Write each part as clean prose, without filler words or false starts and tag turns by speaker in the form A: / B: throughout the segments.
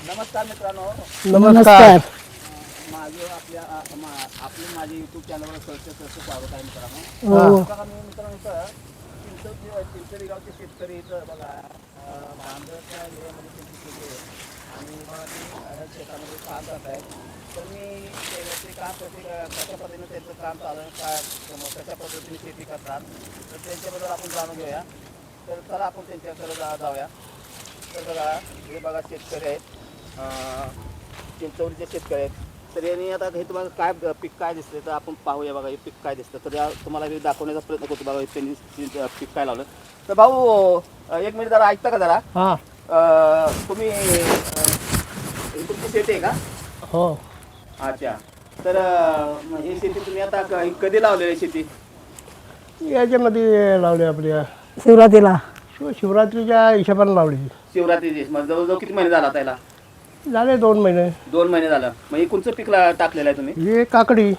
A: नमस्कार मित्रांनो,
B: नमस्कार.
A: माझं माझ्या युट्यूब चॅनलवर सरचं स्वागत आहे मित्रांनो.
B: हो.
A: बघा मी मित्रांनो इथं चिंचोली गावचे शेतकरी इथं बघा बांधच्या एरियामध्ये शेती केली आहे आणि बघा ते शेतामध्ये काम करत आहेत. तर मी ते काम कशा पद्धतीने त्यांचं काम चालू आहे, कशा पद्धतीने शेती करतात तर त्यांच्याबद्दल आपण जाणून घेऊया. तर चला आपण त्यांच्याकडे जाऊया. तर बघा हे बघा शेतकरी आहेत, चिंचवलीचे शेतकरी आहेत. तर यांनी आता हे तुम्हाला काय पीक काय दिसते तर आपण पाहूया. बघा हे पीक काय दिसतं तर तुम्हाला हे दाखवण्याचा प्रयत्न करतो. बघा त्यांनी पीक काय लावलं. तर भाऊ एक मिनिट जरा ऐकता का जरा.
B: हा.
A: तुम्ही तुमची शेती आहे का?
B: हो.
A: अच्छा. तर ही शेती तुम्ही आता कधी लावलेली शेती?
B: याच्यामध्ये लावले आपल्या
C: शिवरात्रीला
B: शिवरात्रीच्या हिशोबाने लावली.
A: शिवरात्रीची मग जवळजवळ किती महिने झाला त्याला?
B: झाले 2 महिने.
A: 2 महिने झालं. मग हे कोणचं पीक टाकलेलं आहे तुम्ही?
B: हे काकडी.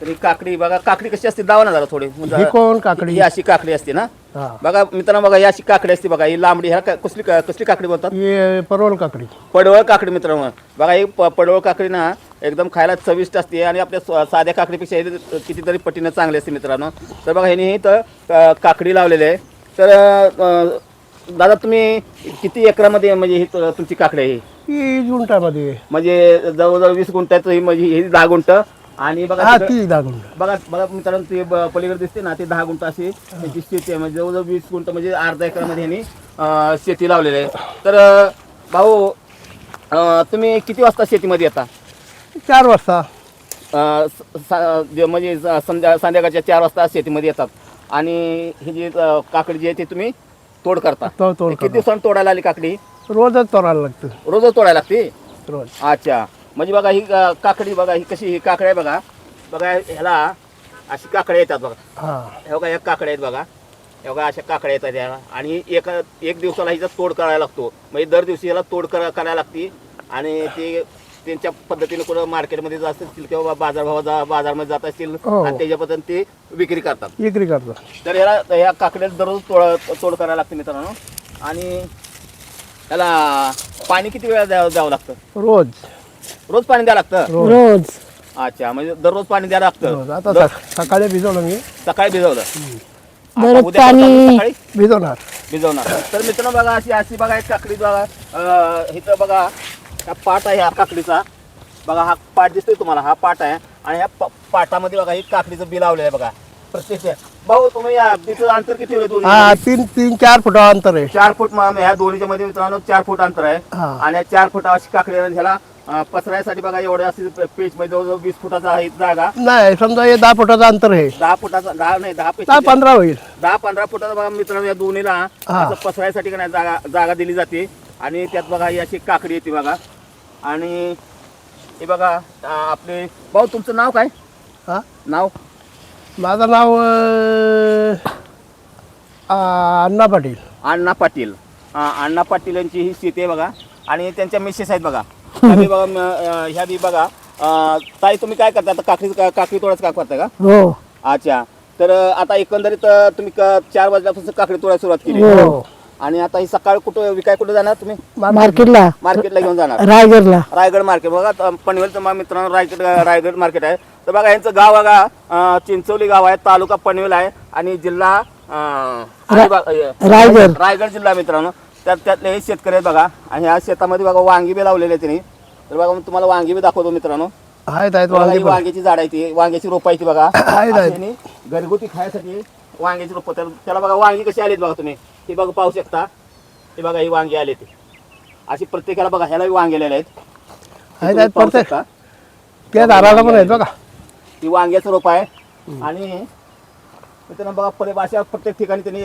A: तर ही काकडी बघा, काकडी कशी असते दावा ना जरा थोडी.
B: ही कोण काकडी?
A: ही अशी काकडी असते ना.
B: हा.
A: बघा मित्रांनो, बघा ही अशी काकडी असते. बघा ही लांबडी. ह्या कसली काकडी बोलतात?
B: हे परवल काकडी.
A: पडवळ काकडी मित्रांनो. बघा ही पडवळ काकडी ना एकदम खायला चविष्ट असते आणि आपल्या साध्या काकडीपेक्षा ही कितीतरी पटीनं चांगली असते मित्रांनो. तर बघा ह्याने इथं काकडी लावलेली आहे. तर दादा तुम्ही किती एकरामध्ये म्हणजे ही तुमची काकडी आहे?
B: ही गुंठामध्ये.
A: म्हणजे जवळजवळ 20 गुंठ्याचं ही म्हणजे ही 10 गुंठ आणि बघा
B: हा
A: तिकडं-
B: ती 10 गुंठ.
A: बघा बघा मित्रांनो, ते पलीकडे दिसते ना ते 10 गुंठ अशी त्याची शेती आहे. म्हणजे जवळजवळ 20 गुंठ म्हणजे अर्धा एकरामध्ये ह्यांनी शेती लावलेली आहे. तर भाऊ तुम्ही किती वाजता शेतीमध्ये येता?
B: 4 वाजता.
A: म्हणजे संध्याकाळच्या 4 वाजता शेतीमध्ये येतात आणि ही जी काकडी जी आहे ती तुम्ही तोड करता.
B: तोड
A: किती दिवसांनी तोडायला आली काकडी?
B: रोजच तोडायला लागतं.
A: रोजच तोडायला लागते.
B: रोज.
A: अच्छा. म्हणजे बघा ही काकडी बघा ही कशी ही काकडी आहे बघा. बघा ह्याला अशी काकड्या येतात बघा.
B: हा.
A: हे बघा एक काकड्या आहेत बघा. हे बघा अशा काकड्या येतात याला आणि एक दिवसाला हिचा तोड करायला लागतो. म्हणजे दर दिवशी याला तोड करायला लागते आणि ते त्यांच्या पद्धतीने कुठं मार्केटमध्ये जात असतील किंवा बाजारमध्ये जात असतील
B: हो.
A: आणि त्याच्या पद्धतीने ते विक्री करतात.
B: विक्री करतो.
A: तर ह्या काकड्याला दररोज तोड करायला लागते मित्रांनो. आणि त्याला पाणी किती वेळा द्यावं लागतं?
B: रोज.
A: रोज पाणी द्यावं लागतं.
C: रोज
A: अच्छा. म्हणजे दररोज पाणी द्यावं
B: रोज.
A: लागतं.
B: आता सकाळी भिजवलं मी.
A: सकाळी भिजवलं. आता
C: दररोज
A: उद्या परत
C: पाणी-
A: सकाळी
B: भिजवणार.
A: भिजवणार. तर मित्रांनो बघा अशी बघा एक काकडी बघा. इथं बघा हा पाट आहे ह्या काकडीचा. बघा हा पाट दिसतोय तुम्हाला, हा पाट आहे आणि ह्या पाटामध्ये बघा ही काकडीचं बी लावलेलं आहे बघा. प्रत्येक भाऊ तुम्ही तिचं अंतर किती होईल?
B: हा 3-4 फुट अंतर आहे.
A: 4 फूट. ह्या दोन्हीच्या मध्ये मित्रांनो 4 फूट अंतर आहे.
B: हा.
A: आणि 4 फूट अशी काकडी आहे. ह्याला पसरायसाठी बघा एवढे असे पेच मध्ये जवळजवळ 20 फुटाचा आहे जागा.
B: नाही समजा हे 10 फुटाचं अंतर आहे.
A: 10 फुटाचा 10 नाही 10 पेच
B: 15 होईल.
A: 10-15 फुटाचा बघा मित्रांनो या दोन्हीला
B: हा.
A: असं पसरायसाठी का नाही जागा दिली जाते. आणि त्यात बघा ही अशी काकडी येते बघा. आणि हे बघा आपले भाऊ तुमचं नाव काय?
B: हा.
A: नाव?
B: माझं नाव अण्णा पाटील.
A: अण्णा पाटील. अण्णा पाटील यांची ही शेती आहे बघा. आणि त्यांच्या मिसेस आहेत बघा. ह्या बी बघा ह्या बी बघा. ताई तुम्ही काय करता आता? काकडी तोडायचं काम करता का?
C: हो
A: अच्छा. तर आता एकंदरीत तुम्ही 4 वाजल्यापासून काकडी तोडायला सुरुवात केली
B: हो.
A: आणि आता ही सकाळ कुठं कुठं जाणार तुम्ही?
C: मार्केटला
A: मार्केटला घेऊन जाणार.
C: रायगडला
A: रायगड मार्केट बघा. पनवेलचं मित्रांनो रायगड मार्केट आहे. तर बघा यांचं गाव बघा चिंचोली गाव आहे, तालुका पनवेल आहे आणि जिल्हा रायगड जिल्हा मित्रांनो. त्यातले हे शेतकरी आहेत बघा. आणि ह्या शेतामध्ये बघा वांगी बी लावलेली आहे त्यांनी. तर बघा तुम्हाला वांगी बी दाखवतो मित्रांनो.
B: आहेत
A: बघा, ही
B: वांगी.
A: वांग्याची झाड आहे ती, वांग्याची रोप आहे ती बघा.
B: आहेत.
A: अशी यांनी घरगुती खायसाठी वांग्याची रोप. त्याला बघा वांगी कशी आलीत बघा तुम्ही. हे बघा पाहू शकता. हे बघा ही वांगी आली ती अशी प्रत्येकाला बघा. ह्याला वांगे आलेले आहेत.
B: आहेत
A: पाहू
B: प्रत्येक.
A: शकता.
B: त्या दाराला पण आहेत बघा.
A: ही वांग्याचं रोप आहे. आणि मित्रांनो बघा अशा प्रत्येक ठिकाणी त्यांनी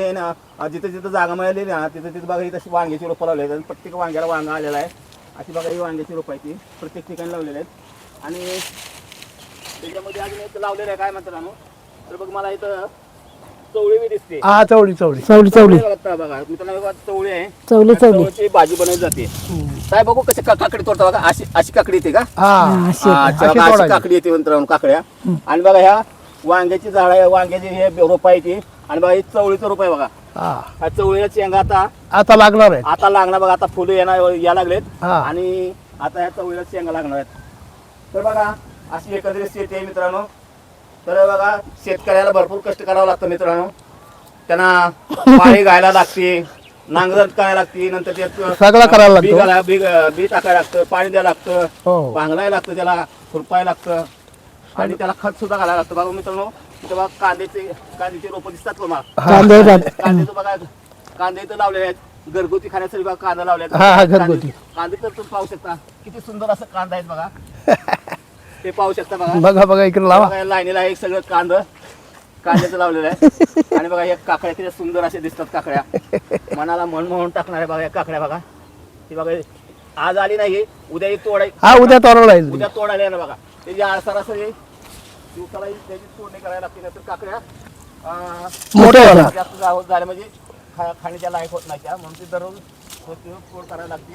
A: जिथे जिथे जागा मिळालेली ना तिथे बघा ही तशी वांग्याची रोपं लावली आहेत. आणि प्रत्येक वांग्याला वांगा आलेला आहे. अशी बघा ही वांग्याची रोपं आहे ती प्रत्येक ठिकाणी लावलेली आहेत. आणि त्याच्यामध्ये अजून एक लावलेलं आहे काय म्हणतात ना. तर बघ मला इथं चवळी बी दिसते.
B: हा चवळी.
C: चवली
A: बघा मित्रांनो बघा चवळी आहे.
C: चवली
A: चवळीची भाजी बनवली जाते. काय बघू कशी काकडी तोडता बघा. अशी काकडी येते का?
B: हा.
A: अच्छा बघा, अशी काकडी येते मित्रांनो काकड्या. आणि बघा ह्या वांग्याची झाड आहे, वांग्याची हे रोप आहे ती. आणि बघा ही चवळीचं रोप आहे बघा. हा चवळीच्या शेंगा आता
B: लागणार आहे.
A: आता लागणार बघा. आता फुलं या लागलेत.
B: हा.
A: आणि आता ह्या चवळीला शेंगा लागणार आहेत. तर बघा अशी एकत्रित शेती आहे मित्रांनो. तर बघा शेतकऱ्याला भरपूर कष्ट करावं लागतं मित्रांनो. त्यांना पाणी गायला लागते, नांगरट करायला लागते, नंतर ते
B: सगळं करायला लागतं.
A: बी टाकायला लागतं, पाणी द्यायला लागतं,
B: हो.
A: भांगलायला लागतं, त्याला खुरपायला लागतं आणि त्याला खत सुद्धा घालायला लागतं. बघा मित्रांनो इथं बघा कांद्याचे रोपं दिसतात तुम्हाला. कांद्याचं बघा कांदे इथं लावलेले आहेत, घरगुती खाण्यासाठी बघा कांदा लावले
B: हा, घरगुती.
A: कांदे तर तुम्ही पाहू शकता किती सुंदर असं कांदा आहेत बघा. ते पाहू शकता बघा.
B: बघा बघा इकडे लावा.
A: बघा लाईनीला एक सगळं कांद्याचं लावलेलं आहे आणि बघा या काकड्या किती सुंदर असे दिसतात. काकड्या मनाला मन मोहून टाकणाऱ्या बघा या काकड्या बघा. ही बघा आज आली नाही, उद्या ही
B: हा उद्या तोरवला
A: उद्या तोडायला येणार बघा. त्याची सरासरी दिवसाला त्याची तोडणी करायला लागते, नंतर काकड्या
B: मोठ्या झाल्या.
A: जास्त झाल्या म्हणजे खाण्याच्या लायक होत नाही त्या, म्हणून ती दररोज तोड करायला लागते.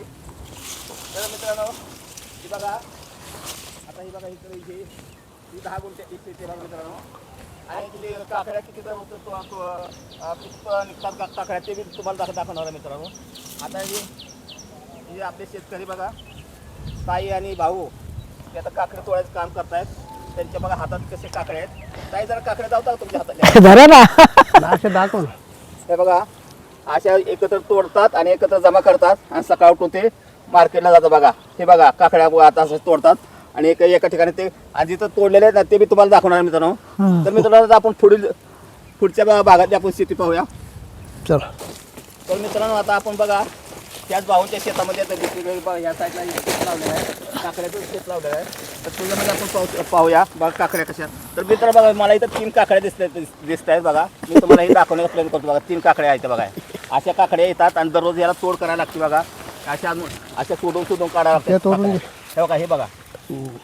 A: तर मित्रांनो ही बघा आता ही बघा इकडे ही 10 गुंठे शेती आहे मित्रांनो. आणि तिथे काकड्या किती तर निघतात काकड्या ते बी तुम्हाला दाखवणार आहे मित्रांनो. आता हे आपले शेतकरी बघा ताई आणि भाऊ ते आता काकडे तोडायचं काम करतायत. त्यांच्या बघा हातात कसे काकडे आहेत. ताई जरा काकडे जावता तुमच्या हातातल्या
C: धरा ना.
B: असे दाखव ना.
A: हे बघा अशा एकत्र तोडतात आणि एकत्र जमा करतात आणि सकाळ उठून ते मार्केटला जातं बघा. हे बघा काकड्या आता असं तोडतात आणि एका ठिकाणी ते आणि जिथं तोडलेले आहेत ना ते मी तुम्हाला दाखवणार मित्रांनो. तर मित्रांनो आपण पुढच्या भागात आपण शेती पाहूया.
B: चला.
A: तर मित्रांनो आता आपण बघा त्याच भाऊंच्या शेतामध्ये आता दुसरीकडे या साईडला शेत लावलेलं आहे, काकड्याचं शेत लावलेलं आहे. तर त्याच्यामध्ये आपण पाहूया बघा काकड्या कशा. तर मित्र बघा मला इथं 3 काकड्या दिसत आहेत बघा. मी तुम्हाला हे दाखवण्याचा प्रयत्न करतो बघा. 3 काकड्या आहेत बघा. अशा काकड्या येतात आणि दररोज याला तोड करायला लागते बघा. अशा सोडून काढायला लागते. हे बघा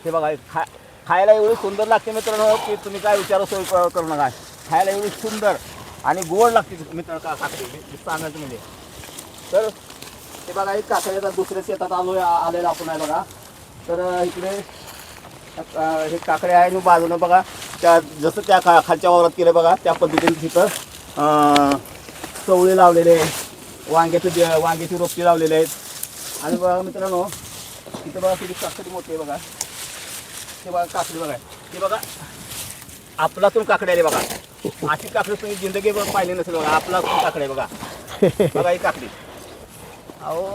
A: हे बघा खायला एवढी सुंदर लागते मित्रांनो की तुम्ही काय विचार सोय करू नका. खायला एवढी सुंदर आणि गोड लागते मित्र काकडी सांगायचं म्हणजे. तर हे बघा एक काकड्याचा दुसऱ्या शेतात आलेला आपण आहे बघा. तर इकडे हे काकडे आहे आणि बाजूनं बघा त्या जसं त्या खालच्या वावरात केलं बघा त्या पद्धतीने तिथं चवळी लावलेले आहे, वांग्याची रोपटी लावलेले आहेत. आणि बघा मित्रांनो इथं बघा किती काकडी मोठी आहे बघा. हे बघा काकडी बघा, हे बघा आपलातून काकडे आले बघा. अशी काकडी तुम्ही जिंदगी पाहिली नसेल बघा. आपलातून काकडे बघा. बघा ही काकडी अहो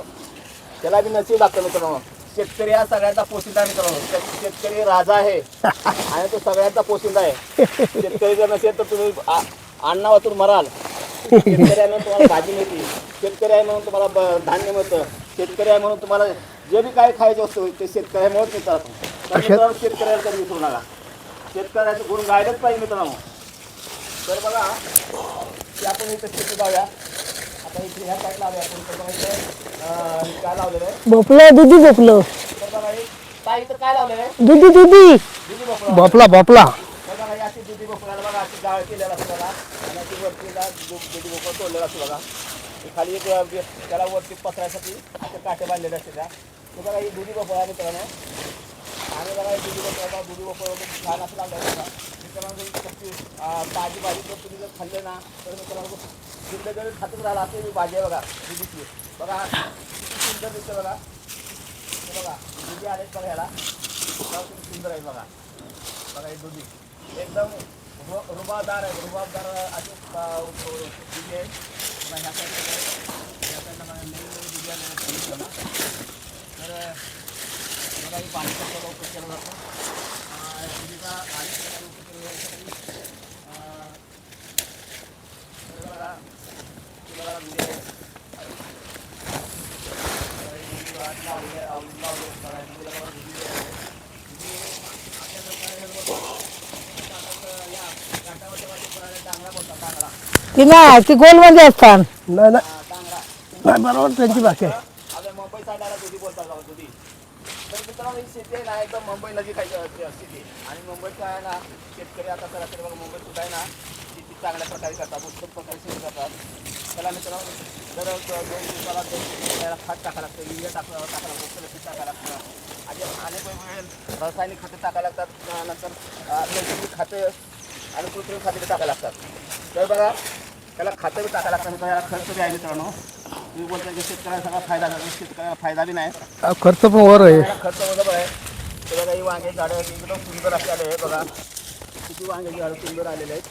A: त्याला बी नशीब लागतं मित्रांनो. शेतकरी हा सगळ्यांचा पोशिंदा मित्रांनो. शेतकरी राजा आहे आणि तो सगळ्यांचा पोशिंदा आहे. शेतकरी जर नसेल तर तुम्ही अण्णा वाचून मराल. शेतकरी आहे म्हणून तुम्हाला भाजी मिळते, शेतकरी आहे म्हणून तुम्हाला धान्य मिळतं, शेतकरी आहे म्हणून तुम्हाला जे बी काय खायची वस्तू ते शेतकऱ्यामुळेच मिळतात. मित्रांनो शेतकऱ्याला कधी विसरू नका. शेतकऱ्याचं गुण गायलाच पाहिजे मित्रांनो. तर बघा की आपण इथं शेती लावूया. आता इथे ह्या साईडला आले आपण. तर बघा इथे काय लावलेलं आहे
C: भोपलं दुधी भोपलं.
A: तर बघा ताई इथं काय लावलेलं आहे
C: दुधी दुधी
A: भोपळा.
B: भोपला
A: बघा ही अशी दुधी भोपळ्याला बघा अशी गाळ केलेला असतो बघा. आणि अशी वरतीला दुधी भोपळा तोडलेला असतो बघा. खाली एक त्याला वरती पसरायसाठी असे काटे बांधलेले असते त्या. ते बघा ही दुधी भोपळा मित्रांनो. आणि बघा ही दुधी भोपळा छान असं लावलं आहे बघा. मित्रांनो ताजी भाजी जर तुम्ही जर खाल्ले ना तर मित्रांनो जिंदगी खातच राहिला असे भाजी आहे बघा दुधीची. बघा किती सुंदर दिसतं बघा. हे बघा दुधी आलेच बघा ह्याला. किती सुंदर आहे बघा. बघा ही दुधी एकदम रुबाबदार आहे. रुबाबदार असे दुधी आहे. ह्या साईडला दुधी आलेलं ना. तर बघा ही पाण्याचा उपयोग केला जातो. दुधीचा आणि उपयोग
C: ती नाही ती गोलमध्ये असतात.
B: नाही नाही बरोबर त्यांची भाषा आहे.
A: आपल्या मुंबई साईडला दुधी बोलतात बघा दुधी. तर मित्रांनो ही शेती आहे ना एकदम मुंबई नजीक आहे शेती. आणि मुंबईचं आहे ना शेतकरी आता सरासरी बघा मुंबईत सुद्धा आहे ना शेती चांगल्या प्रकारे करतात, उत्तम प्रकारे शेती करतात. त्याला मित्रांनो जर 2 दिवसाला त्याला खत टाकायला लागतं, युरिया टाकायला लागतं, पीठ टाकायला लागतं. अनेक वेगवेगळे रासायनिक खते टाकायला लागतात. नंतर नैसर्गिक खतं आणि कृत्रिम खते टाकायला लागतात. तर बघा त्याला खतं बी टाकायला लागतात. याला खर्च बी आहे मित्रांनो. तुम्ही बोलता की शेतकऱ्याला सगळा फायदा झाला, शेतकऱ्याला फायदा बी नाही.
B: खर्च पण वर आहे.
A: खर्च बरोबर आहे. ते बघा ही वांगे झाडं एकदम सुंदर असे आले आहे बघा. किती वांग्याची झाडं सुंदर आलेले आहेत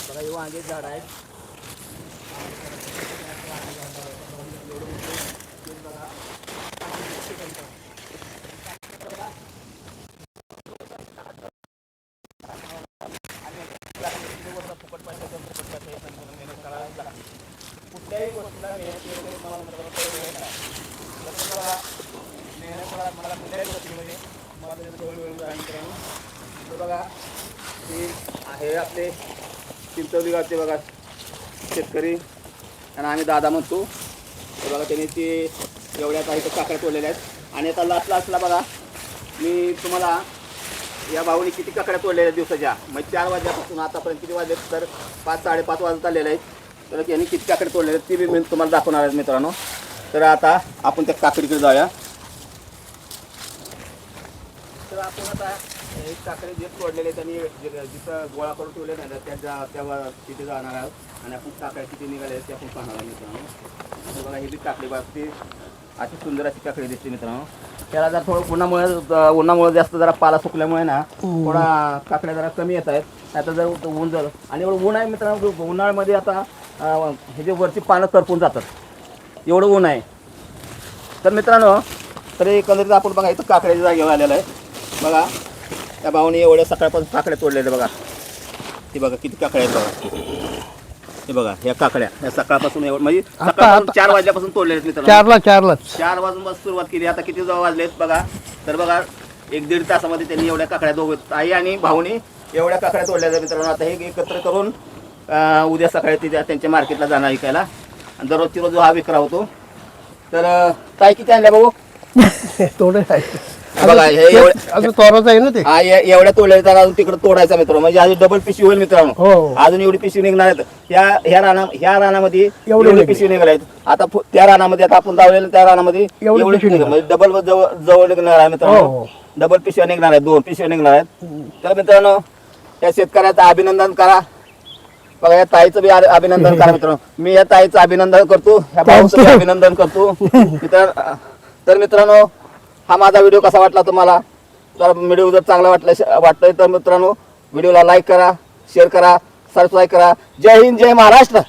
A: बघा. ही वांगे झाड आहेत. कुठल्याही गोष्टीला मेहनत केली मला मला कुठल्याही गोष्टीमध्ये मला जवळ मित्रांनो. तर बघा हे आहे आपले चिंचवली गावचे बघा शेतकरी आणि आम्ही दादा म्हणतो. तर बघा त्यांनी ते एवढ्या काही काकड्या तोडलेल्या आहेत. आणि आता लास्टला बघा मी तुम्हाला या भाऊनी किती काकड्या तोडलेल्या दिवसाच्या म्हणजे 4 वाजल्यापासून आतापर्यंत किती वाजले तर 5-5:30 वाजत आलेले आहेत. तर यांनी किती काकडे तोडलेले आहेत ती बी मी तुम्हाला दाखवणार आहे मित्रांनो. तर आता आपण त्या काकडीकडे जाऊया. तर आपण आता एक काकडे जे तोडलेले त्यांनी जिथं गोळा करून ठेवले नाही त्या तिथे जाणार आहोत आणि आपण काकड्या किती निघाले ते आपण पाहणार आहे मित्रांनो. तर बघा ही बी काकडी बघते अशी सुंदर अशी काकडी दिसते मित्रांनो. त्याला जर थोडं उन्हामुळे जास्त जरा पाला सुकल्यामुळे ना थोडा काकड्या जरा कमी येत आहेत. आता जर ऊन जर आणि एवढं ऊन आहे मित्रांनो. उन्हाळ्यामध्ये आता हे जे वरची पानं करपून जातात एवढं ऊन आहे. तर मित्रांनो तर एकंदरीत आपण बघा इथं काकड्याच्या जागेवर आलेलं आहे बघा. त्या भावाने एवढ्या सकाळपासून काकड्या तोडलेल्या बघा. ती बघा किती काकड्या आहेत बघा. हे बघा ह्या काकड्या ह्या सकाळपासून एवढं म्हणजे सकाळपासून 4 वाजल्यापासून तोडलेले आहेत मित्रांनो. 4 वाजून बस सुरुवात केली. आता किती वाजलेत बघा. तर बघा 1-1.5 तासामध्ये त्यांनी एवढ्या काकड्या दोघं आई आणि भाऊनी एवढ्या काकड्या तोडल्या मित्रांनो. आता हे एकत्र करून उद्या सकाळी ते त्यांच्या मार्केटला जाणार विकायला. आणि दररोजची रोज हा विक्रा होतो. तर काय किती आणल्या भाऊ
B: तोडे आहे.
A: बघा हे
B: असं तोराचं आहे ना ते.
A: हा एवढ्या तोडल्या तर अजून तिकडे तोडायचा मित्र म्हणजे अजून डबल पिशवी होईल मित्रांनो.
B: हो.
A: अजून एवढी पिशवी निघणार आहेत. ह्या रानामध्ये एवढी पिशवी निघाल्या आहेत. आता त्या रानामध्ये आता आपण लावलेलं त्या रानामध्ये एवढी पिशवी म्हणजे डबल जवळ निघणार आहे मित्रांनो. डबल पिशव्या निघणार आहेत. 2 पिशव्या निघणार आहेत. तर मित्रांनो या शेतकऱ्याचं अभिनंदन करा. बघा या ताईचं बी अभिनंदन करा मित्रांनो. मी या ताईचं अभिनंदन करतो. ह्या भाऊचं अभिनंदन करतो. तर मित्रांनो हा माझा व्हिडिओ कसा वाटला तुम्हाला. तर व्हिडिओ जर चांगला वाटतंय तर मित्रांनो व्हिडिओला लाईक करा, शेअर करा, सबस्क्राईब करा. जय हिंद, जय महाराष्ट्र.